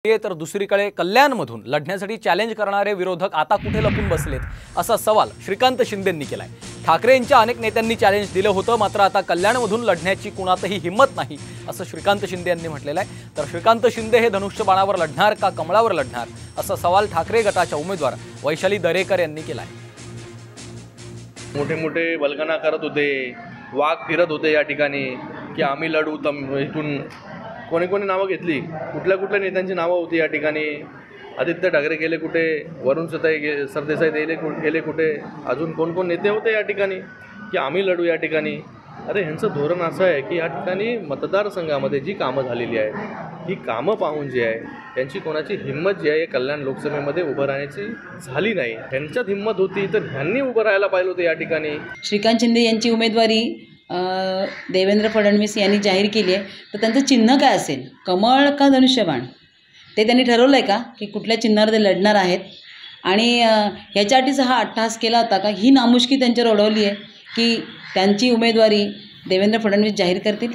तर दुसरीकडे कल्याणमधून लढण्यासाठी चॅलेंज करणारे विरोधक आता कुठे लपून बसलेत असा सवाल श्रीकांत शिंदेंनी केलाय। ठाकरे यांच्या अनेक नेत्यांनी चॅलेंज दिलं होतं, मात्र आता कल्याणमधून लढण्याची कुणातही हिम्मत नाही असं श्रीकांत शिंदे यांनी म्हटलेलं आहे। तर श्रीकांत शिंदे हे धनुष्यबाणावर लढणार का कमळावर लढणार असा सवाल ठाकरे गटाच्या उमेदवार वैशाली दरेकर यांनी केलाय। मोठे मोठे वल्गना करत होते, वाघ फिरत होते या ठिकाणी की आम्ही लढू, इथून कोणी कोणी नावं घेतली, कुठल्या नेत्यांची नावं होती या ठिकाणी। आदित्य ठाकरे गेले कुठे, वरुण सरदेसाई गेले कुठे, अजून कोण नेते होते या ठिकाणी की आम्ही लढू या ठिकाणी। अरे ह्यांचं धोरण असं आहे की या ठिकाणी मतदारसंघामध्ये जी कामं झालेली आहे ही कामं पाहून जी आहे त्यांची कोणाची हिंमत जी आहे कल्याण लोकसभेमध्ये उभं राहण्याची झाली नाही। ह्यांच्यात हिंमत होती तर ह्यांनी उभं राहायला पाहिलं होतं या ठिकाणी। श्रीकांत शिंदे यांची उमेदवारी देवेंद्र फडणवीस यांनी जाहीर केली आहे, तर त्यांचं चिन्ह काय असेल, कमळ का धनुष्यबाण, ते त्यांनी ठरवलं आहे का की कुठल्या चिन्हावर ते लढणार आहेत? आणि ह्याच्यासाठीच हा अट्टहास केला होता का, ही नामुष्की त्यांच्यावर ओढवली आहे की त्यांची उमेदवारी देवेंद्र फडणवीस जाहीर करतील?